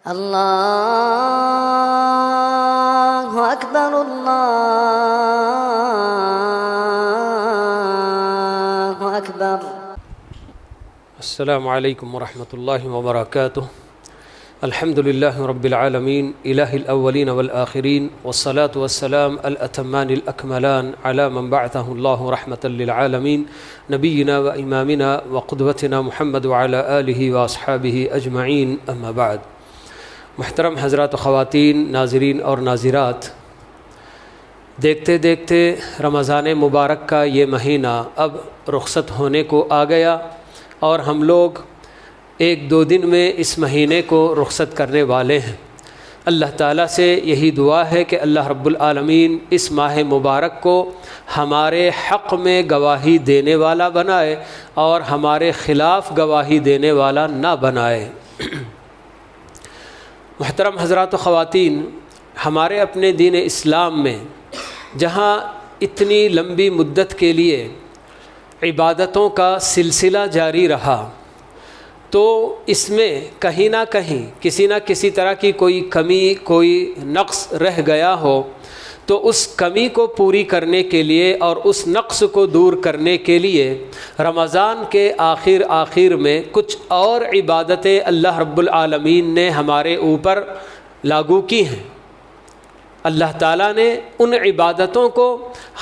اللہ اکبر اللہ اکبر۔ السلام علیکم ورحمۃ اللہ وبرکاتہ۔ الحمد للہ رب العالمین الہ الاولین والآخرین والصلاة والسلام الاتمان الاکملان علی من بعثہ اللہ رحمۃ للعالمین نبینا و امامنا و قدوتنا محمد وعلی آلہ واصحابہ اجمعین، اما بعد۔ محترم حضرات و خواتین، ناظرین اور ناظرات، دیکھتے دیکھتے رمضان مبارک کا یہ مہینہ اب رخصت ہونے کو آ گیا اور ہم لوگ ایک دو دن میں اس مہینے کو رخصت کرنے والے ہیں۔ اللہ تعالیٰ سے یہی دعا ہے کہ اللہ رب العالمین اس ماہ مبارک کو ہمارے حق میں گواہی دینے والا بنائے اور ہمارے خلاف گواہی دینے والا نہ بنائے۔ محترم حضرات و خواتین، ہمارے اپنے دین اسلام میں جہاں اتنی لمبی مدت کے لیے عبادتوں کا سلسلہ جاری رہا، تو اس میں کہیں نہ کہیں کسی نہ کسی طرح کی کوئی کمی، کوئی نقص رہ گیا ہو، تو اس کمی کو پوری کرنے کے لیے اور اس نقص کو دور کرنے کے لیے رمضان کے آخر میں کچھ اور عبادتیں اللہ رب العالمین نے ہمارے اوپر لاگو کی ہیں۔ اللہ تعالیٰ نے ان عبادتوں کو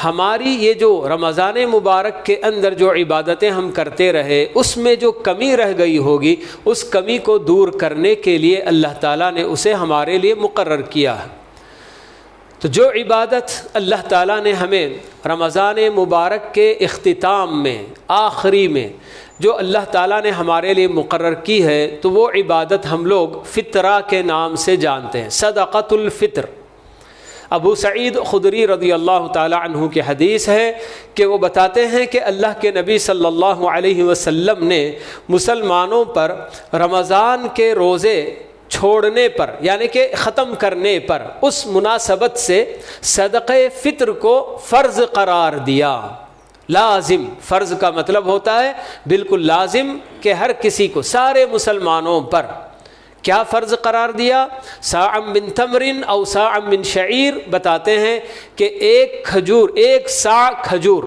ہماری یہ جو رمضان مبارک کے اندر جو عبادتیں ہم کرتے رہے، اس میں جو کمی رہ گئی ہوگی، اس کمی کو دور کرنے کے لیے اللہ تعالیٰ نے اسے ہمارے لیے مقرر کیا ہے۔ تو جو عبادت اللہ تعالیٰ نے ہمیں رمضان مبارک کے اختتام میں، آخری میں جو اللہ تعالیٰ نے ہمارے لیے مقرر کی ہے، تو وہ عبادت ہم لوگ فطرہ کے نام سے جانتے ہیں، صدقۃ الفطر۔ ابو سعید خدری رضی اللہ تعالی عنہ کی حدیث ہے کہ وہ بتاتے ہیں کہ اللہ کے نبی صلی اللہ علیہ وسلم نے مسلمانوں پر رمضان کے روزے چھوڑنے پر، یعنی کہ ختم کرنے پر، اس مناسبت سے صدقہ فطر کو فرض قرار دیا۔ لازم، فرض کا مطلب ہوتا ہے بالکل لازم کہ ہر کسی کو، سارے مسلمانوں پر۔ کیا فرض قرار دیا؟ صاع من تمر او صاع من شعیر، بتاتے ہیں کہ ایک کھجور، ایک صاع کھجور،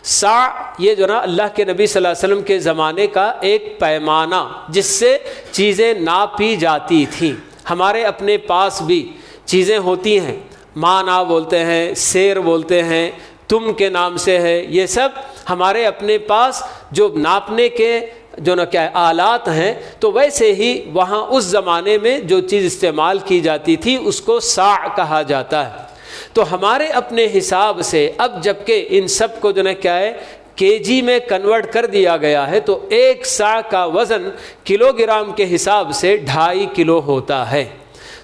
صاع یہ جو نا اللہ کے نبی صلی اللہ علیہ وسلم کے زمانے کا ایک پیمانہ جس سے چیزیں ناپی جاتی تھیں۔ ہمارے اپنے پاس بھی چیزیں ہوتی ہیں، مانا بولتے ہیں، سیر بولتے ہیں، تم کے نام سے ہے، یہ سب ہمارے اپنے پاس جو ناپنے کے جو نہ کیا آلات ہیں، تو ویسے ہی وہاں اس زمانے میں جو چیز استعمال کی جاتی تھی اس کو صاع کہا جاتا ہے۔ تو ہمارے اپنے حساب سے اب جب کہ ان سب کو جو نہ کیا ہے کے جی میں کنورٹ کر دیا گیا ہے، تو ایک صاع کا وزن کلو گرام کے حساب سے 2.5 کلو ہوتا ہے۔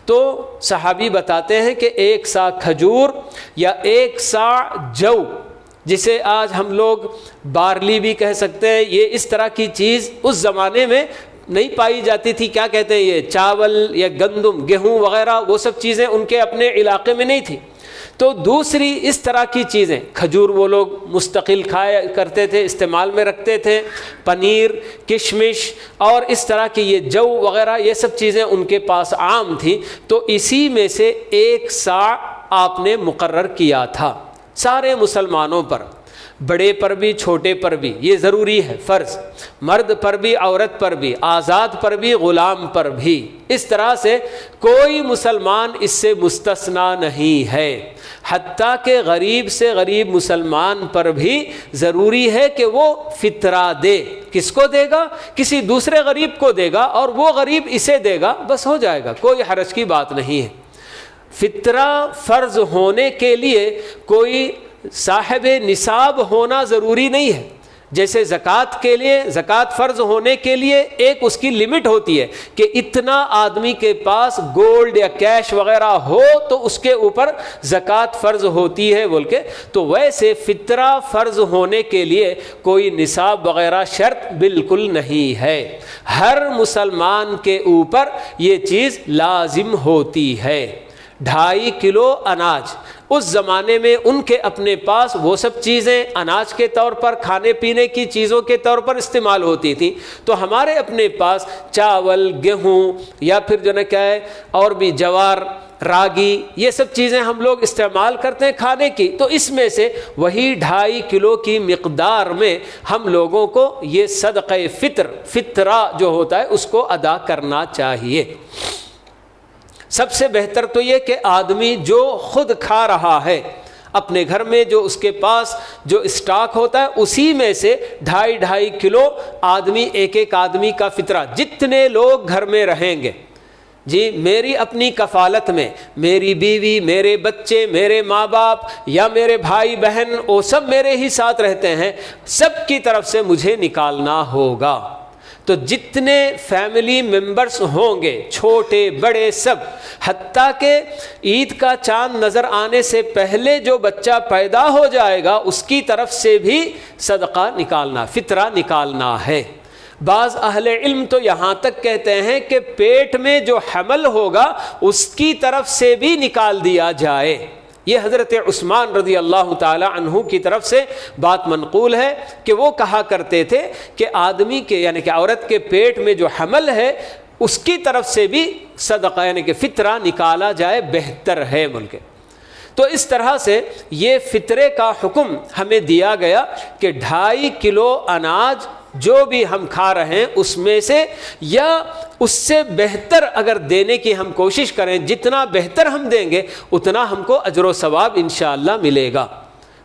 تو صحابی بتاتے ہیں کہ ایک صاع کھجور یا ایک صاع جو، جسے آج ہم لوگ بارلی بھی کہہ سکتے ہیں، یہ اس طرح کی چیز اس زمانے میں نہیں پائی جاتی تھی۔ کیا کہتے ہیں یہ چاول یا گندم، گیہوں وغیرہ، وہ سب چیزیں ان کے اپنے علاقے میں نہیں تھی۔ تو دوسری اس طرح کی چیزیں، کھجور وہ لوگ مستقل کھایا کرتے تھے، استعمال میں رکھتے تھے، پنیر، کشمش اور اس طرح کی یہ جو وغیرہ، یہ سب چیزیں ان کے پاس عام تھیں۔ تو اسی میں سے ایک صاع آپ نے مقرر کیا تھا سارے مسلمانوں پر، بڑے پر بھی چھوٹے پر بھی، یہ ضروری ہے فرض، مرد پر بھی عورت پر بھی، آزاد پر بھی غلام پر بھی۔ اس طرح سے کوئی مسلمان اس سے مستثنا نہیں ہے، حتیٰ کہ غریب سے غریب مسلمان پر بھی ضروری ہے کہ وہ فطرہ دے۔ کس کو دے گا؟ کسی دوسرے غریب کو دے گا اور وہ غریب اسے دے گا، بس ہو جائے گا، کوئی حرج کی بات نہیں ہے۔ فطرہ فرض ہونے کے لیے کوئی صاحب نصاب ہونا ضروری نہیں ہے۔ جیسے زکوٰۃ کے لیے، زکوٰۃ فرض ہونے کے لیے ایک اس کی لمٹ ہوتی ہے کہ اتنا آدمی کے پاس گولڈ یا کیش وغیرہ ہو تو اس کے اوپر زکوٰۃ فرض ہوتی ہے بول کے، تو ویسے فطرہ فرض ہونے کے لیے کوئی نصاب وغیرہ شرط بالکل نہیں ہے۔ ہر مسلمان کے اوپر یہ چیز لازم ہوتی ہے۔ 2.5 کلو اناج اس زمانے میں ان کے اپنے پاس وہ سب چیزیں اناج کے طور پر، کھانے پینے کی چیزوں کے طور پر استعمال ہوتی تھیں، تو ہمارے اپنے پاس چاول، گیہوں یا پھر جو نا کیا ہے اور بھی جوار، راگی، یہ سب چیزیں ہم لوگ استعمال کرتے ہیں کھانے کی، تو اس میں سے وہی 2.5 کلو کی مقدار میں ہم لوگوں کو یہ صدقہ فطرہ جو ہوتا ہے اس کو ادا کرنا چاہیے۔ سب سے بہتر تو یہ کہ آدمی جو خود کھا رہا ہے اپنے گھر میں، جو اس کے پاس جو اسٹاک ہوتا ہے اسی میں سے 2.5 کلو آدمی، ایک آدمی کا فطرہ، جتنے لوگ گھر میں رہیں گے، جی میری اپنی کفالت میں میری بیوی، میرے بچے، میرے ماں باپ یا میرے بھائی بہن، وہ سب میرے ہی ساتھ رہتے ہیں، سب کی طرف سے مجھے نکالنا ہوگا۔ تو جتنے فیملی ممبرز ہوں گے، چھوٹے بڑے سب، حتیٰ کہ عید کا چاند نظر آنے سے پہلے جو بچہ پیدا ہو جائے گا اس کی طرف سے بھی صدقہ نکالنا، فطرہ نکالنا ہے۔ بعض اہل علم تو یہاں تک کہتے ہیں کہ پیٹ میں جو حمل ہوگا اس کی طرف سے بھی نکال دیا جائے۔ یہ حضرت عثمان رضی اللہ تعالی عنہ کی طرف سے بات منقول ہے کہ وہ کہا کرتے تھے کہ آدمی کے یعنی کہ عورت کے پیٹ میں جو حمل ہے اس کی طرف سے بھی صدقہ یعنی کہ فطرہ نکالا جائے، بہتر ہے ملک۔ تو اس طرح سے یہ فطرے کا حکم ہمیں دیا گیا کہ 2.5 کلو اناج جو بھی ہم کھا رہے ہیں اس میں سے یا اس سے بہتر اگر دینے کی ہم کوشش کریں، جتنا بہتر ہم دیں گے اتنا ہم کو اجر و ثواب انشاءاللہ ملے گا۔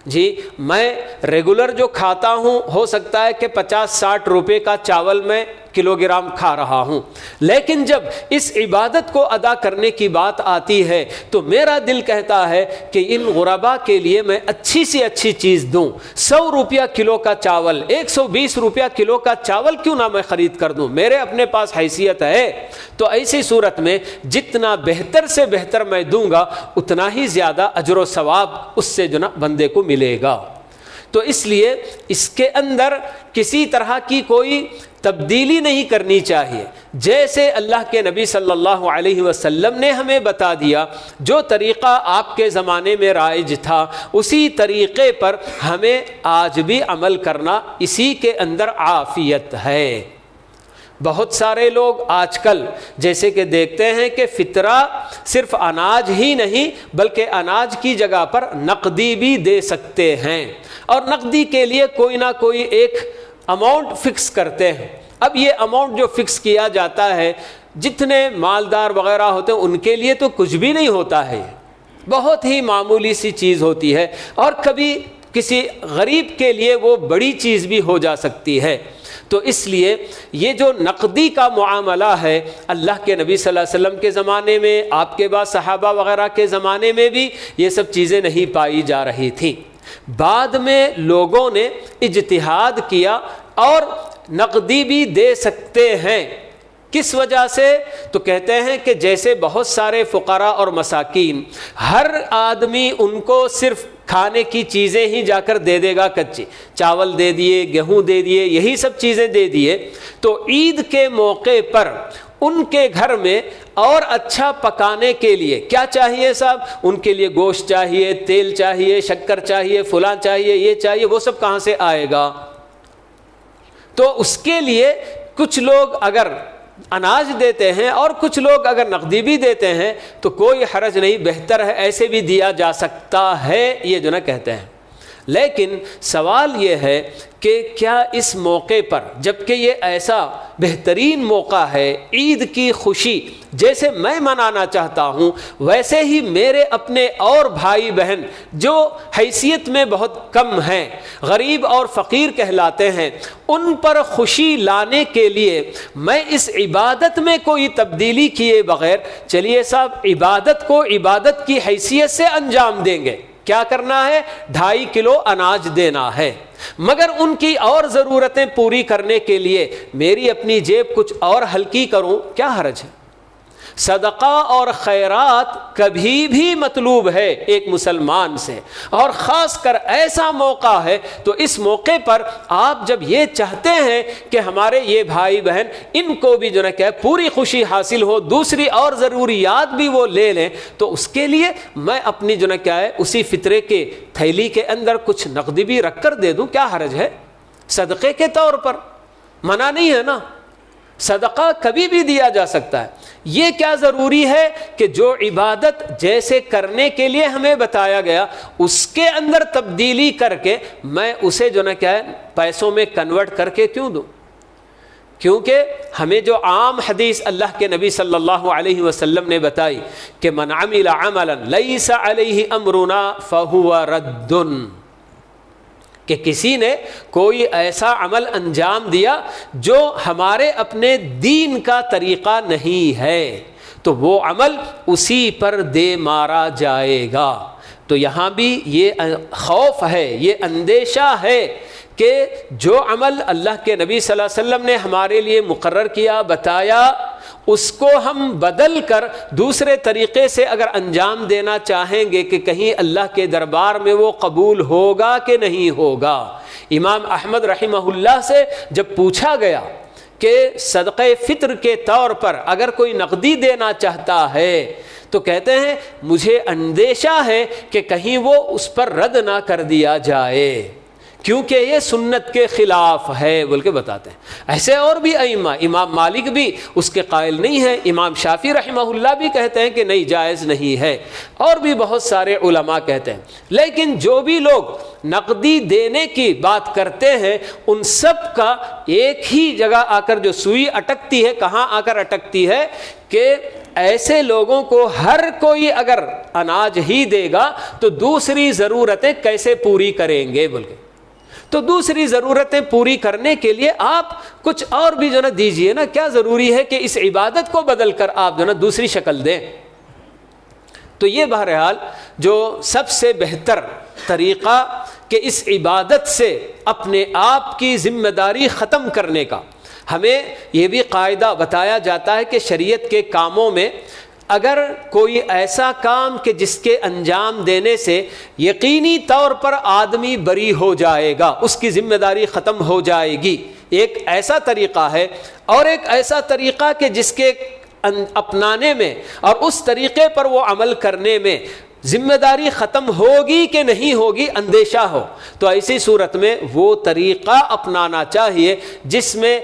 جی میں ریگولر جو کھاتا ہوں ہو سکتا ہے کہ 50-60 روپے کا چاول میں کلو گرام کھا رہا ہوں، لیکن جب اس عبادت کو ادا کرنے کی بات آتی ہے تو میرا دل کہتا ہے کہ ان غربا کے لیے میں اچھی سی اچھی چیز دوں۔ 100 روپیہ کلو کا چاول، 120 روپیہ کلو کا چاول کیوں نہ میں خرید کر دوں، میرے اپنے پاس حیثیت ہے، تو ایسی صورت میں جتنا بہتر سے بہتر میں دوں گا اتنا ہی زیادہ اجر و ثواب اس سے جو نا بندے کو ملے گا۔ تو اس لیے اس کے اندر کسی طرح کی کوئی تبدیلی نہیں کرنی چاہیے، جیسے اللہ کے نبی صلی اللہ علیہ وسلم نے ہمیں بتا دیا، جو طریقہ آپ کے زمانے میں رائج تھا اسی طریقے پر ہمیں آج بھی عمل کرنا، اسی کے اندر عافیت ہے۔ بہت سارے لوگ آج کل جیسے کہ دیکھتے ہیں کہ فطرہ صرف اناج ہی نہیں بلکہ اناج کی جگہ پر نقدی بھی دے سکتے ہیں، اور نقدی کے لیے کوئی نہ کوئی ایک اماؤنٹ فکس کرتے ہیں۔ اب یہ اماؤنٹ جو فکس کیا جاتا ہے، جتنے مالدار وغیرہ ہوتے ہیں ان کے لیے تو کچھ بھی نہیں ہوتا ہے، بہت ہی معمولی سی چیز ہوتی ہے، اور کبھی کسی غریب کے لیے وہ بڑی چیز بھی ہو جا سکتی ہے۔ تو اس لیے یہ جو نقدی کا معاملہ ہے، اللہ کے نبی صلی اللہ علیہ وسلم کے زمانے میں، آپ کے بعد صحابہ وغیرہ کے زمانے میں بھی یہ سب چیزیں نہیں پائی جا رہی تھیں۔ بعد میں لوگوں نے اجتہاد کیا اور نقدی بھی دے سکتے ہیں۔ کس وجہ سے؟ تو کہتے ہیں کہ جیسے بہت سارے فقراء اور مساکین، ہر آدمی ان کو صرف کھانے کی چیزیں ہی جا کر دے دے گا، کچی چاول دے دیے، گیہوں دے دیے، یہی سب چیزیں دے دیے، تو عید کے موقع پر ان کے گھر میں اور اچھا پکانے کے لیے کیا چاہیے صاحب؟ ان کے لیے گوشت چاہیے، تیل چاہیے، شکر چاہیے، فلاں چاہیے، یہ چاہیے، وہ سب کہاں سے آئے گا؟ تو اس کے لیے کچھ لوگ اگر اناج دیتے ہیں اور کچھ لوگ اگر نقدی بھی دیتے ہیں تو کوئی حرج نہیں، بہتر ہے، ایسے بھی دیا جا سکتا ہے، یہ جو نا کہتے ہیں۔ لیکن سوال یہ ہے کہ کیا اس موقع پر، جبکہ یہ ایسا بہترین موقع ہے، عید کی خوشی جیسے میں منانا چاہتا ہوں ویسے ہی میرے اپنے اور بھائی بہن جو حیثیت میں بہت کم ہیں، غریب اور فقیر کہلاتے ہیں، ان پر خوشی لانے کے لیے میں اس عبادت میں کوئی تبدیلی کیے بغیر، چلیے صاحب عبادت کو عبادت کی حیثیت سے انجام دیں گے۔ کیا کرنا ہے؟ 2.5 کلو اناج دینا ہے، مگر ان کی اور ضرورتیں پوری کرنے کے لیے میری اپنی جیب کچھ اور ہلکی کروں، کیا حرج ہے؟ صدقہ اور خیرات کبھی بھی مطلوب ہے ایک مسلمان سے، اور خاص کر ایسا موقع ہے تو اس موقع پر آپ جب یہ چاہتے ہیں کہ ہمارے یہ بھائی بہن ان کو بھی جو ہے کہ پوری خوشی حاصل ہو، دوسری اور ضروریات بھی وہ لے لیں، تو اس کے لیے میں اپنی جو ہے کیا ہے اسی فطرے کے تھیلی کے اندر کچھ نقدی بھی رکھ کر دے دوں، کیا حرج ہے؟ صدقے کے طور پر منع نہیں ہے نا، صدقہ کبھی بھی دیا جا سکتا ہے۔ یہ کیا ضروری ہے کہ جو عبادت جیسے کرنے کے لیے ہمیں بتایا گیا اس کے اندر تبدیلی کر کے میں اسے جو نا کیا ہے پیسوں میں کنورٹ کر کے کیوں دوں؟ کیونکہ ہمیں جو عام حدیث اللہ کے نبی صلی اللہ علیہ وسلم نے بتائی کہ من عمل عملا لیس علیہ امرنا فہو رد، کہ کسی نے کوئی ایسا عمل انجام دیا جو ہمارے اپنے دین کا طریقہ نہیں ہے تو وہ عمل اسی پر دے مارا جائے گا۔ تو یہاں بھی یہ خوف ہے، یہ اندیشہ ہے کہ جو عمل اللہ کے نبی صلی اللہ علیہ وسلم نے ہمارے لیے مقرر کیا، بتایا، اس کو ہم بدل کر دوسرے طریقے سے اگر انجام دینا چاہیں گے کہ کہیں اللہ کے دربار میں وہ قبول ہوگا کہ نہیں ہوگا۔ امام احمد رحمہ اللہ سے جب پوچھا گیا کہ صدقہ فطر کے طور پر اگر کوئی نقدی دینا چاہتا ہے تو کہتے ہیں مجھے اندیشہ ہے کہ کہیں وہ اس پر رد نہ کر دیا جائے کیونکہ یہ سنت کے خلاف ہے بول کے بتاتے ہیں۔ ایسے اور بھی ائمہ، امام مالک بھی اس کے قائل نہیں ہے، امام شافعی رحمہ اللہ بھی کہتے ہیں کہ نہیں جائز نہیں ہے، اور بھی بہت سارے علماء کہتے ہیں۔ لیکن جو بھی لوگ نقدی دینے کی بات کرتے ہیں ان سب کا ایک ہی جگہ آ کر جو سوئی اٹکتی ہے، کہاں آ کر اٹکتی ہے کہ ایسے لوگوں کو ہر کوئی اگر اناج ہی دے گا تو دوسری ضرورتیں کیسے پوری کریں گے بول کے، تو دوسری ضرورتیں پوری کرنے کے لیے آپ کچھ اور بھی جو نا دیجئے نا، کیا ضروری ہے کہ اس عبادت کو بدل کر آپ جو نا دوسری شکل دیں؟ تو یہ بہرحال جو سب سے بہتر طریقہ کہ اس عبادت سے اپنے آپ کی ذمہ داری ختم کرنے کا، ہمیں یہ بھی قاعدہ بتایا جاتا ہے کہ شریعت کے کاموں میں اگر کوئی ایسا کام کہ جس کے انجام دینے سے یقینی طور پر آدمی بری ہو جائے گا، اس کی ذمہ داری ختم ہو جائے گی، ایک ایسا طریقہ ہے، اور ایک ایسا طریقہ کہ جس کے اپنانے میں اور اس طریقے پر وہ عمل کرنے میں ذمہ داری ختم ہوگی کہ نہیں ہوگی اندیشہ ہو، تو ایسی صورت میں وہ طریقہ اپنانا چاہیے جس میں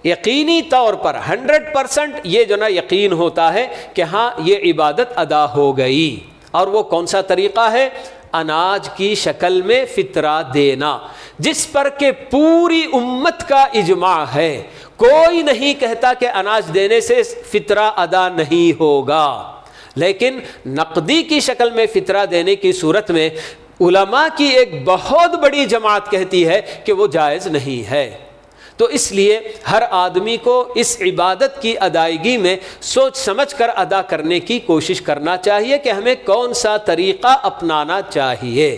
یقینی طور پر 100% یہ جو نا یقین ہوتا ہے کہ ہاں یہ عبادت ادا ہو گئی۔ اور وہ کون سا طریقہ ہے؟ اناج کی شکل میں فطرہ دینا، جس پر کہ پوری امت کا اجماع ہے، کوئی نہیں کہتا کہ اناج دینے سے فطرہ ادا نہیں ہوگا، لیکن نقدی کی شکل میں فطرہ دینے کی صورت میں علماء کی ایک بہت بڑی جماعت کہتی ہے کہ وہ جائز نہیں ہے۔ تو اس لیے ہر آدمی کو اس عبادت کی ادائیگی میں سوچ سمجھ کر ادا کرنے کی کوشش کرنا چاہیے کہ ہمیں کون سا طریقہ اپنانا چاہیے۔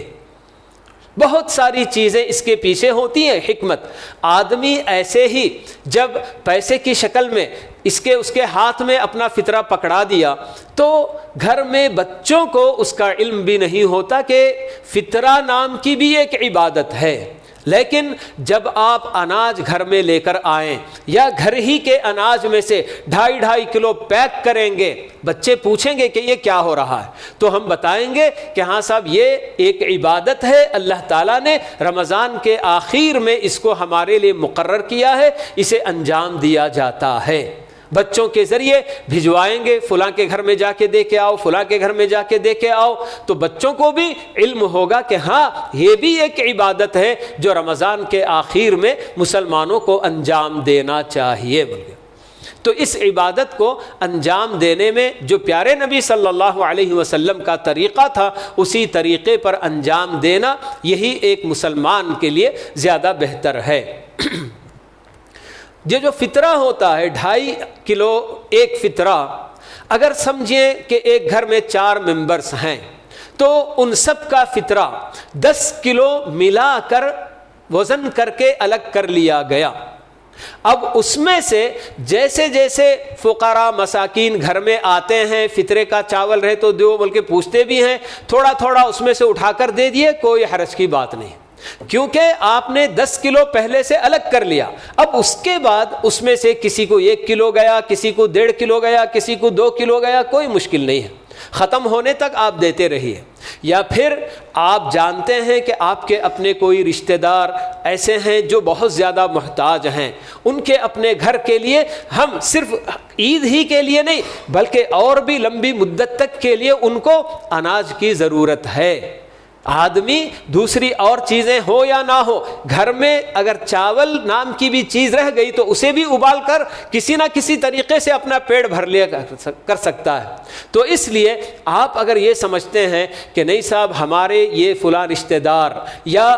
بہت ساری چیزیں اس کے پیچھے ہوتی ہیں حکمت۔ آدمی ایسے ہی جب پیسے کی شکل میں اس کے ہاتھ میں اپنا فطرہ پکڑا دیا تو گھر میں بچوں کو اس کا علم بھی نہیں ہوتا کہ فطرہ نام کی بھی ایک عبادت ہے۔ لیکن جب آپ اناج گھر میں لے کر آئیں یا گھر ہی کے اناج میں سے 2.5 کلو پیک کریں گے، بچے پوچھیں گے کہ یہ کیا ہو رہا ہے، تو ہم بتائیں گے کہ ہاں صاحب یہ ایک عبادت ہے، اللہ تعالیٰ نے رمضان کے آخر میں اس کو ہمارے لیے مقرر کیا ہے، اسے انجام دیا جاتا ہے۔ بچوں کے ذریعے بھجوائیں گے، فلاں کے گھر میں جا کے دے کے آؤ، فلاں کے گھر میں جا کے دے کے آؤ، تو بچوں کو بھی علم ہوگا کہ ہاں یہ بھی ایک عبادت ہے جو رمضان کے آخر میں مسلمانوں کو انجام دینا چاہیے بول کے۔ تو اس عبادت کو انجام دینے میں جو پیارے نبی صلی اللہ علیہ وسلم کا طریقہ تھا اسی طریقے پر انجام دینا یہی ایک مسلمان کے لیے زیادہ بہتر ہے۔ یہ جو فطرہ ہوتا ہے 2.5 کلو ایک فطرہ، اگر سمجھیں کہ ایک گھر میں 4 ممبرز ہیں تو ان سب کا فطرہ 10 کلو ملا کر وزن کر کے الگ کر لیا گیا، اب اس میں سے جیسے جیسے فقراء مساکین گھر میں آتے ہیں، فطرے کا چاول رہے تو دو بلکہ پوچھتے بھی ہیں، تھوڑا تھوڑا اس میں سے اٹھا کر دے دیے، کوئی حرج کی بات نہیں، کیونکہ آپ نے 10 کلو پہلے سے الگ کر لیا۔ اب اس کے بعد اس میں سے کسی کو 1 کلو گیا، کسی کو 1.5 کلو گیا، کسی کو 2 کلو گیا، کوئی مشکل نہیں ہے، ختم ہونے تک آپ دیتے رہیے۔ یا پھر آپ جانتے ہیں کہ آپ کے اپنے کوئی رشتہ دار ایسے ہیں جو بہت زیادہ محتاج ہیں، ان کے اپنے گھر کے لیے ہم صرف عید ہی کے لیے نہیں بلکہ اور بھی لمبی مدت تک کے لیے ان کو اناج کی ضرورت ہے۔ آدمی دوسری اور چیزیں ہو یا نہ ہو، گھر میں اگر چاول نام کی بھی چیز رہ گئی تو اسے بھی ابال کر کسی نہ کسی طریقے سے اپنا پیٹ بھر لیا کر سکتا ہے۔ تو اس لیے آپ اگر یہ سمجھتے ہیں کہ نہیں صاحب ہمارے یہ فلاں رشتہ دار یا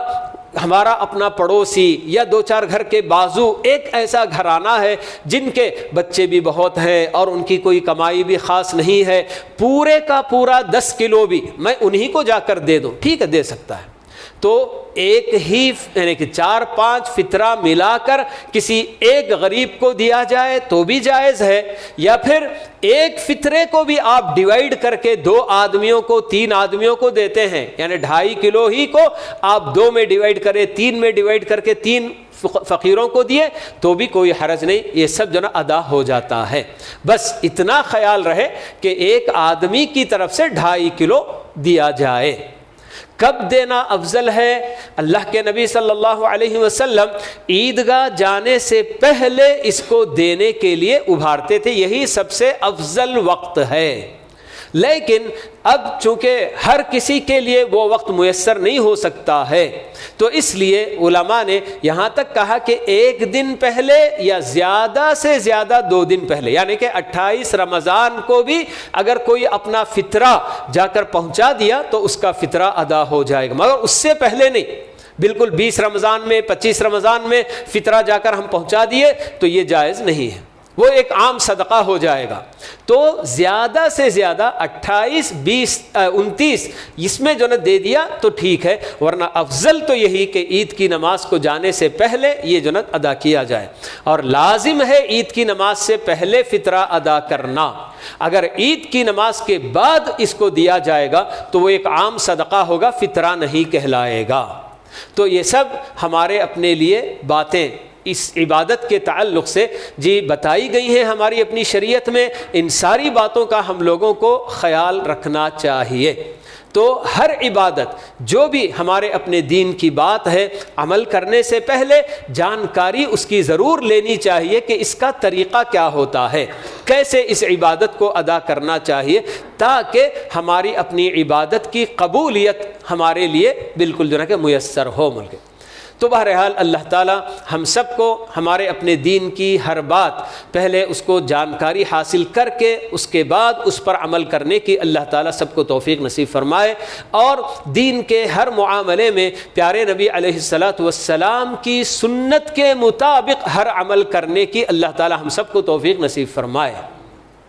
ہمارا اپنا پڑوسی یا 2-4 گھر کے بازو ایک ایسا گھرانہ ہے جن کے بچے بھی بہت ہیں اور ان کی کوئی کمائی بھی خاص نہیں ہے، پورے کا پورا 10 کلو بھی میں انہی کو جا کر دے دوں، ٹھیک ہے دے سکتا ہے، تو ایک ہی یعنی کہ 4-5 فطرہ ملا کر کسی ایک غریب کو دیا جائے تو بھی جائز ہے، یا پھر ایک فطرے کو بھی آپ ڈیوائیڈ کر کے 2 آدمیوں کو 3 آدمیوں کو دیتے ہیں، یعنی 2.5 کلو ہی کو آپ 2 میں ڈیوائیڈ کریں، 3 میں ڈیوائیڈ کر کے 3 فقیروں کو دیے تو بھی کوئی حرج نہیں، یہ سب جو نا ادا ہو جاتا ہے۔ بس اتنا خیال رہے کہ ایک آدمی کی طرف سے 2.5 کلو دیا جائے۔ کب دینا افضل ہے؟ اللہ کے نبی صلی اللہ علیہ وسلم عیدگاہ جانے سے پہلے اس کو دینے کے لیے ابھارتے تھے، یہی سب سے افضل وقت ہے۔ لیکن اب چونکہ ہر کسی کے لیے وہ وقت میسر نہیں ہو سکتا ہے، تو اس لیے علماء نے یہاں تک کہا کہ 1 دن پہلے یا زیادہ سے زیادہ 2 دن پہلے، یعنی کہ 28 رمضان کو بھی اگر کوئی اپنا فطرہ جا کر پہنچا دیا تو اس کا فطرہ ادا ہو جائے گا، مگر اس سے پہلے نہیں۔ بالکل 20 رمضان میں 25 رمضان میں فطرہ جا کر ہم پہنچا دیے تو یہ جائز نہیں ہے، وہ ایک عام صدقہ ہو جائے گا۔ تو زیادہ سے زیادہ 28 20 29 اس میں جو نہ دے دیا تو ٹھیک ہے، ورنہ افضل تو یہی کہ عید کی نماز کو جانے سے پہلے یہ جو نہ ادا کیا جائے، اور لازم ہے عید کی نماز سے پہلے فطرہ ادا کرنا۔ اگر عید کی نماز کے بعد اس کو دیا جائے گا تو وہ ایک عام صدقہ ہوگا، فطرہ نہیں کہلائے گا۔ تو یہ سب ہمارے اپنے لیے باتیں اس عبادت کے تعلق سے بتائی گئی ہیں ہماری اپنی شریعت میں، ان ساری باتوں کا ہم لوگوں کو خیال رکھنا چاہیے۔ تو ہر عبادت جو بھی ہمارے اپنے دین کی بات ہے، عمل کرنے سے پہلے جانکاری اس کی ضرور لینی چاہیے کہ اس کا طریقہ کیا ہوتا ہے، کیسے اس عبادت کو ادا کرنا چاہیے، تاکہ ہماری اپنی عبادت کی قبولیت ہمارے لیے بالکل جو ہے کہ میسر ہو۔ ملک تو بہرحال اللہ تعالی ہم سب کو ہمارے اپنے دین کی ہر بات پہلے اس کو جانکاری حاصل کر کے اس کے بعد اس پر عمل کرنے کی اللہ تعالی سب کو توفیق نصیب فرمائے، اور دین کے ہر معاملے میں پیارے نبی علیہ الصلاۃ والسلام کی سنت کے مطابق ہر عمل کرنے کی اللہ تعالی ہم سب کو توفیق نصیب فرمائے۔